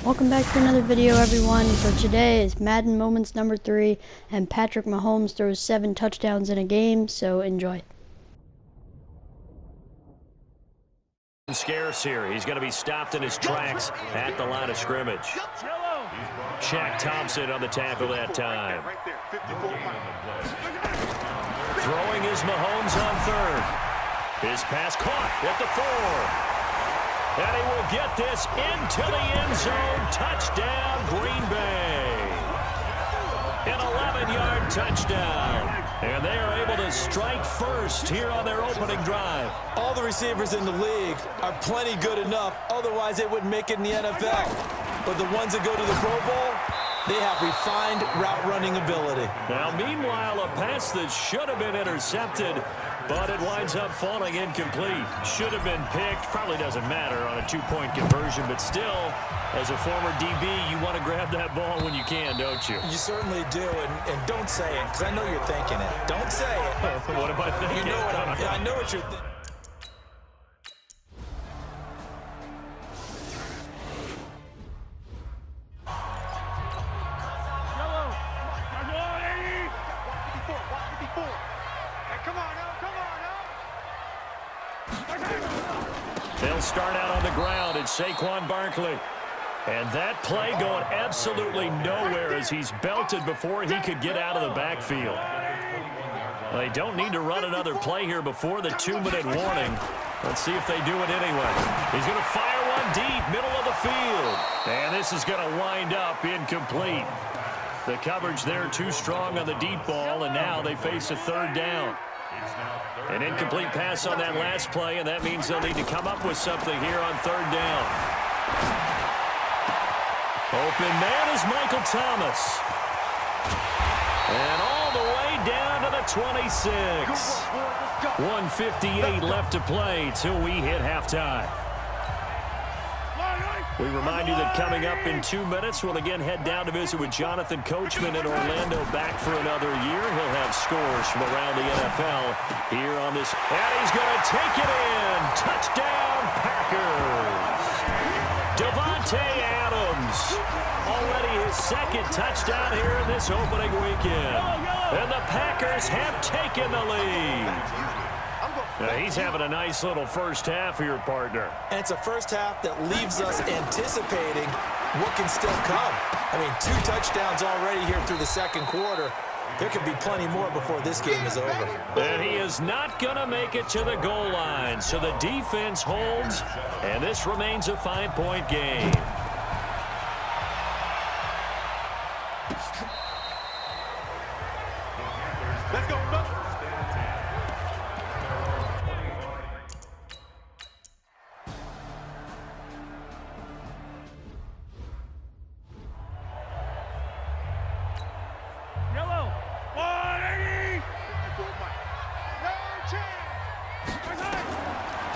Welcome back to another video, everyone. So today is Madden Moments number 3, and Patrick Mahomes throws 7 touchdowns in a game, so enjoy. Scarce here. He's going to be stopped in his tracks at the line of scrimmage. Shaq Thompson on the tackle that time. Throwing is Mahomes on third. His pass caught at the 4. And he will get this into the end zone. Touchdown, Green Bay. An 11-yard touchdown. And they are able to strike first here on their opening drive. All the receivers in the league are plenty good enough. Otherwise, they wouldn't make it in the NFL. But the ones that go to the Pro Bowl, they have refined route running ability. Now, meanwhile, a pass that should have been intercepted, but it winds up falling incomplete. Should have been picked. Probably doesn't matter on a 2-point conversion, but still, as a former DB, you want to grab that ball when you can, don't you? You certainly do, and don't say it, because I know you're thinking it. Don't say it. What am I thinking? You know what I know what you're thinking. They'll start out on the ground. It's Saquon Barkley. And that play going absolutely nowhere as he's belted before he could get out of the backfield. They don't need to run another play here before the 2-minute warning. Let's see if they do it anyway. He's going to fire one deep, middle of the field. And this is going to wind up incomplete. The coverage there too strong on the deep ball, and now they face a third down. An incomplete pass on that last play, and that means they'll need to come up with something here on third down. Open man is Michael Thomas. And all the way down to the 26. 1:58 left to play till we hit halftime. We remind you that coming up in 2 minutes, we'll again head down to visit with Jonathan Coachman in Orlando, back for another year. He'll have scores from around the NFL here on this. And he's going to take it in. Touchdown, Packers. Davante Adams. Already his second touchdown here in this opening weekend. And the Packers have taken the lead. He's having a nice little first half here, partner. And it's a first half that leaves us anticipating what can still come. I mean, 2 touchdowns already here through the second quarter. There could be plenty more before this game is over. And he is not going to make it to the goal line. So the defense holds, and this remains a 5-point game. Let's go, bro.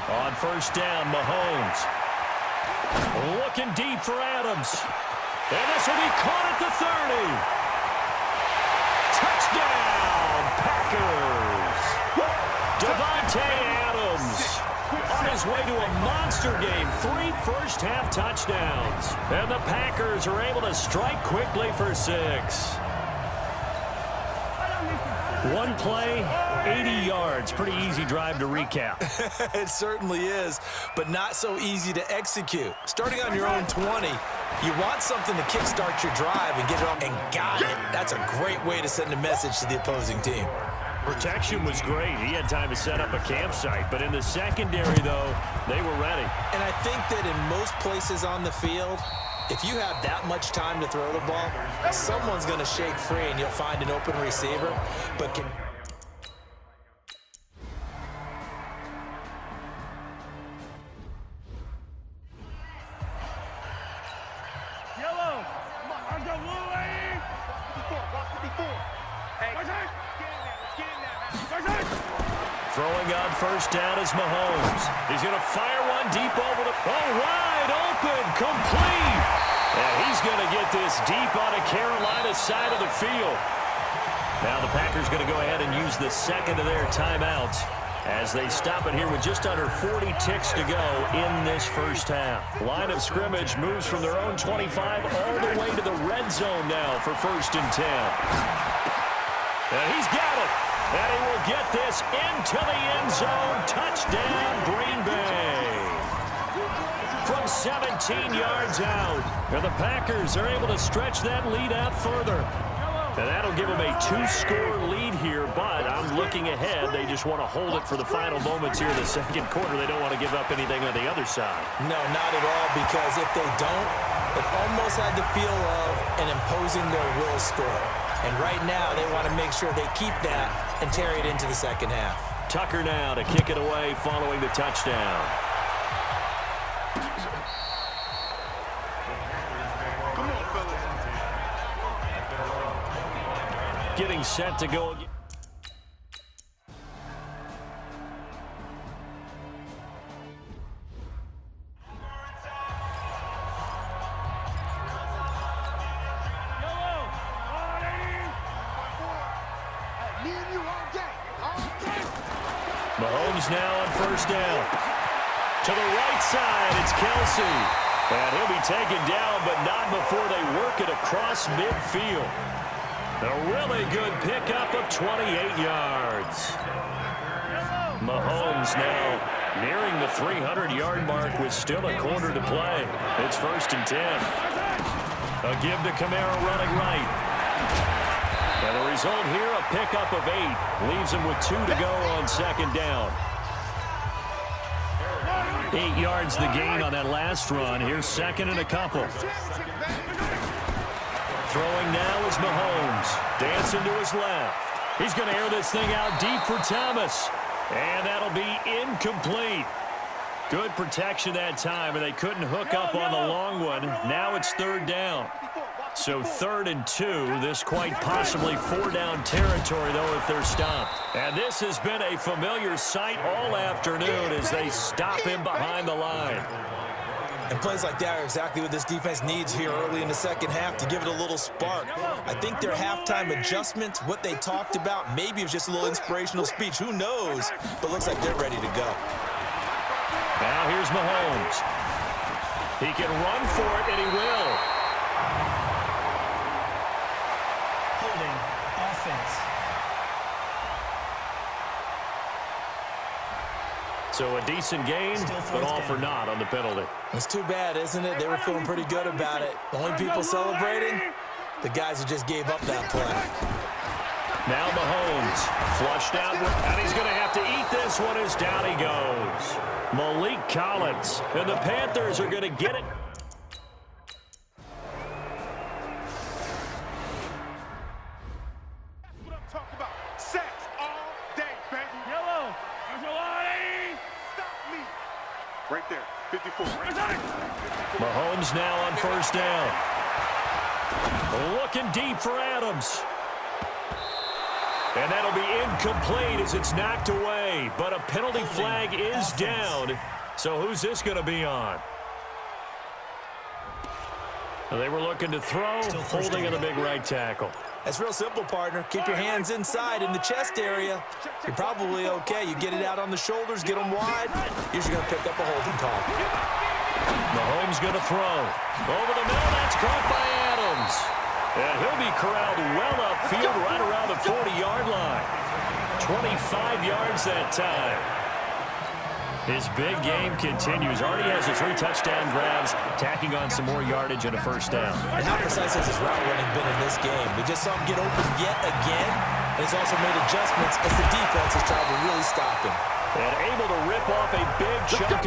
On first down, Mahomes. Looking deep for Adams. And this will be caught at the 30. Touchdown, Packers. Davante Adams on his way to a monster game. 3 first-half touchdowns. And the Packers are able to strike quickly for 6. One play, 80 yards. Pretty easy drive to recap. It certainly is, but not so easy to execute. Starting on your own 20, you want something to kickstart your drive and get it on, and got it. That's a great way to send a message to the opposing team. Protection was great. He had time to set up a campsite, but in the secondary, though, they were ready. And I think that in most places on the field, if you have that much time to throw the ball, someone's going to shake free and you'll find an open receiver. But can Throwing on first down is Mahomes. He's going to fire one deep over the... Oh, wide open, complete. And he's going to get this deep on a Carolina side of the field. Now the Packers going to go ahead and use the second of their timeouts as they stop it here with just under 40 ticks to go in this first half. Line of scrimmage moves from their own 25 all the way to the red zone now for 1st and 10. And he's got it. And he will get this into the end zone. Touchdown, Green Bay. From 17 yards out. And the Packers are able to stretch that lead out further. And that'll give them a 2-score lead here, but I'm looking ahead. They just want to hold it for the final moments here in the second quarter. They don't want to give up anything on the other side. No, not at all, because if they don't, it almost had the feel of an imposing their will score. And right now, they want to make sure they keep that and carry it into the second half. Tucker now to kick it away following the touchdown. Getting set to go again. Mahomes now on 1st down. To the right side, it's Kelsey. And he'll be taken down, but not before they work it across midfield. A really good pickup of 28 yards. Mahomes now nearing the 300-yard mark with still a quarter to play. It's 1st and 10. A give to Kamara running right. And the result here, a pickup of 8. Leaves him with 2 to go on 2nd down. 8 yards the gain on that last run. Here's 2nd and a couple. Throwing now is Mahomes. Dancing to his left. He's going to air this thing out deep for Thomas. And that'll be incomplete. Good protection that time, and they couldn't hook up on the long one. Now it's 3rd down. So 3rd and 2. This quite possibly 4-down territory, though, if they're stopped. And this has been a familiar sight all afternoon as they stop him behind the line. And plays like that are exactly what this defense needs here early in the second half to give it a little spark. I think their halftime adjustments, what they talked about, maybe it was just a little inspirational speech. Who knows? But looks like they're ready to go. Now here's Mahomes. He can run for it, and he will. Holding offense. So a decent gain, but all for naught on the penalty. It's too bad, isn't it? They were feeling pretty good about it. The only people celebrating, the guys who just gave up that play. Now Mahomes, flushed out, and he's going to have to eat this one as down he goes. Malik Collins, and the Panthers are going to get it. That's what I'm talking about. Sacks all day, baby. Yellow. Stop me. Right there. 54. Mahomes now on 1st down. Looking deep for Adams. And that'll be incomplete as it's knocked away. But a penalty flag is down. So who's this going to be on? They were looking to throw, holding on the big right tackle. That's real simple, partner. Keep your hands inside in the chest area. You're probably okay. You get it out on the shoulders, get them wide. Usually going to pick up a holding call. Mahomes going to throw. Over the middle, that's caught by Adams. And he'll be corralled well upfield right around the 40-yard line. 25 yards that time. His big game continues. Already has the 3 touchdown grabs, tacking on some more yardage and a 1st down. And how precise has his route running been in this game? We just saw him get open yet again, and he's also made adjustments as the defense has tried to really stop him. And able to rip off a big chunk.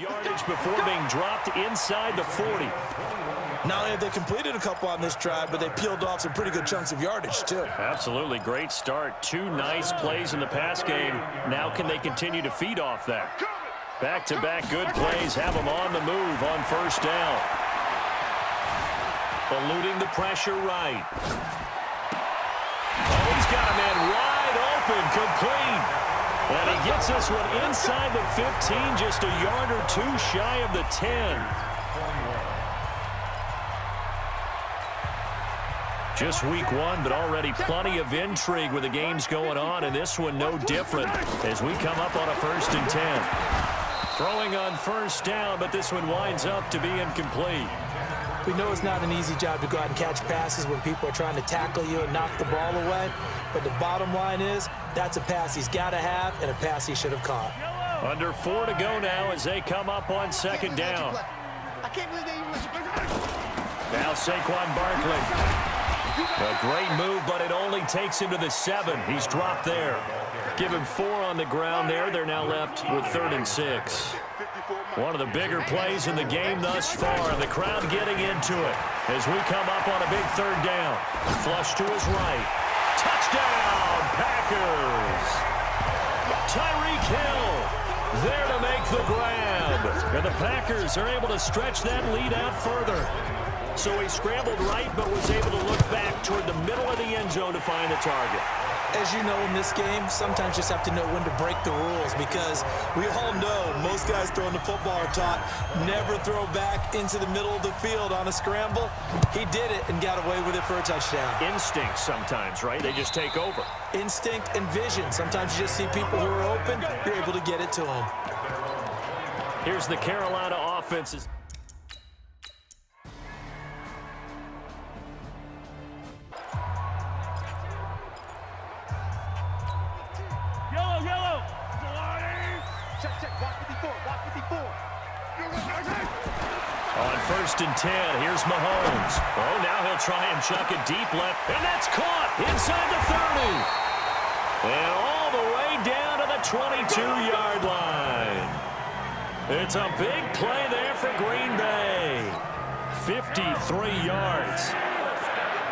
yardage before being dropped inside the 40. Not only have they completed a couple on this drive, but they peeled off some pretty good chunks of yardage, too. Absolutely great start. 2 nice plays in the pass game. Now can they continue to feed off that? Back-to-back good plays have them on the move on first down. Eluding the pressure right. Oh, he's got a man wide open, complete. And he gets this one inside the 15, just a yard or 2 shy of the 10. Just week 1, but already plenty of intrigue with the games going on, and this one no different as we come up on a 1st and 10. Throwing on first down, but this one winds up to be incomplete. We know it's not an easy job to go out and catch passes when people are trying to tackle you and knock the ball away, but the bottom line is that's a pass he's got to have and a pass he should have caught. Under 4 to go now as they come up on 2nd down. Now Saquon Barkley. A great move, but it only takes him to the 7. He's dropped there. Give him 4 on the ground there. They're now left with 3rd and 6. One of the bigger plays in the game thus far, and the crowd getting into it as we come up on a big 3rd down. Flush to his right. Touchdown, Packers! Tyreek Hill there to make the grab. And the Packers are able to stretch that lead out further. So he scrambled right, but was able to look back toward the middle of the end zone to find the target. As you know, in this game, sometimes you just have to know when to break the rules, because we all know most guys throwing the football are taught never throw back into the middle of the field on a scramble. He did it and got away with it for a touchdown. Instinct sometimes, right? They just take over. Instinct and vision. Sometimes you just see people who are open, you're able to get it to them. Here's the Carolina offense. On 1st and 10, here's Mahomes. Oh, now he'll try and chuck it deep left, and that's caught inside the 30. And all the way down to the 22-yard line. It's a big play there for Green Bay. 53 yards.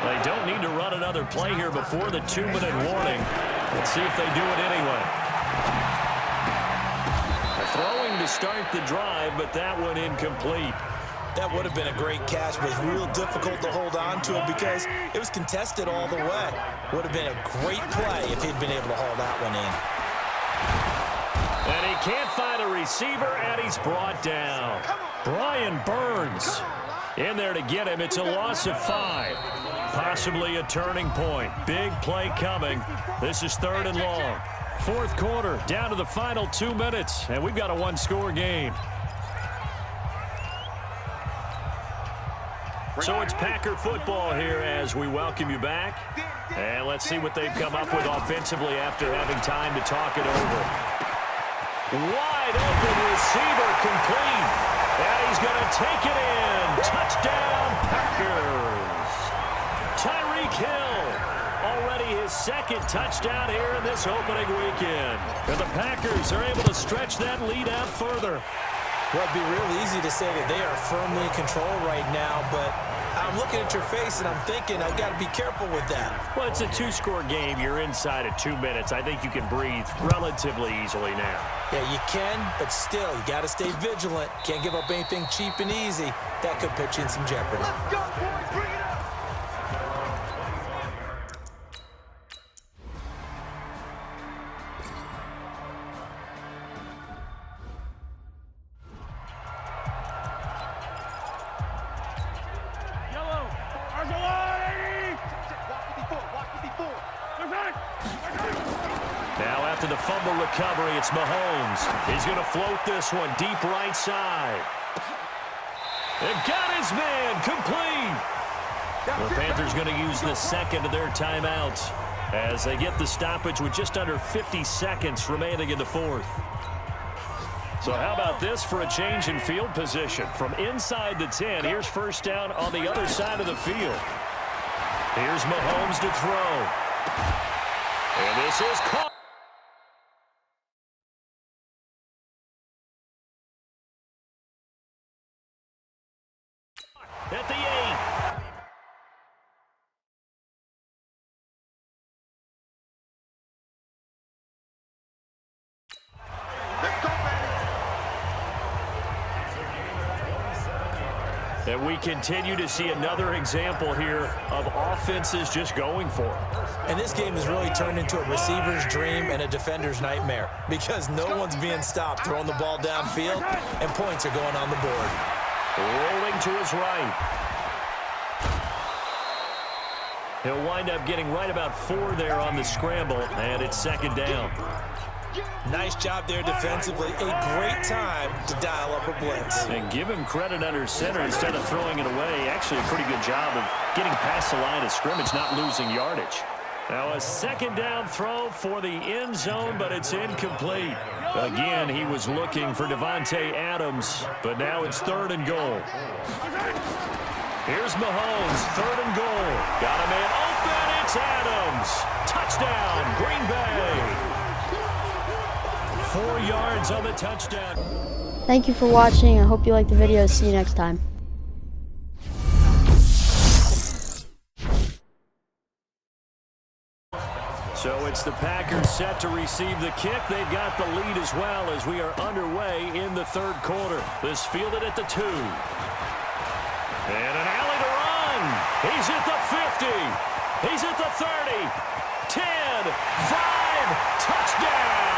They don't need to run another play here before the 2-minute warning. Let's see if they do it anyway. Throwing to start the drive, but that one incomplete. That would have been a great catch, but it's real difficult to hold on to it because it was contested all the way. Would have been a great play if he'd been able to haul that one in. And he can't find a receiver, and he's brought down. Brian Burns in there to get him. It's a loss of 5. Possibly a turning point. Big play coming. This is 3rd and long. 4th quarter, down to the final 2 minutes, and we've got a 1-score game. So it's Packer football here as we welcome you back. And let's see what they've come up with offensively after having time to talk it over. Wide open receiver complete. And he's going to take it in. Touchdown, Packers. Tyreek Hill. Already his 2nd touchdown here in this opening weekend. And the Packers are able to stretch that lead out further. Well, it'd be real easy to say that they are firmly in control right now, but I'm looking at your face and I'm thinking I've got to be careful with that. Well, it's a 2-score game. You're inside of 2 minutes. I think you can breathe relatively easily now. Yeah, you can, but still, you got to stay vigilant. Can't give up anything cheap and easy. That could put you in some jeopardy. Let's go, boys. Bring it up. Now after the fumble recovery, it's Mahomes. He's going to float this one deep right side. And got his man complete. The Panthers going to use the 2nd of their timeouts as they get the stoppage with just under 50 seconds remaining in the 4th. So how about this for a change in field position? From inside the 10, here's first down on the other side of the field. Here's Mahomes to throw. And this is caught. And we continue to see another example here of offenses just going for it. And this game has really turned into a receiver's dream and a defender's nightmare because no one's being stopped throwing the ball downfield, and points are going on the board. Rolling to his right. He'll wind up getting right about 4 there on the scramble, and it's 2nd down. Nice job there defensively. A great time to dial up a blitz. And give him credit under center instead of throwing it away. Actually, a pretty good job of getting past the line of scrimmage, not losing yardage. Now a 2nd down throw for the end zone, but it's incomplete. Again, he was looking for Devontae Adams, but now it's 3rd and goal. Here's Mahomes, 3rd and goal. Got a man open, it's Adams. Touchdown, Green Bay. 4 yards on the touchdown. Thank you for watching. I hope you liked the video. See you next time. So it's the Packers set to receive the kick. They've got the lead as well as we are underway in the 3rd quarter. This fielded at the 2. And an alley to run. He's at the 50. He's at the 30. 10, 5, touchdown.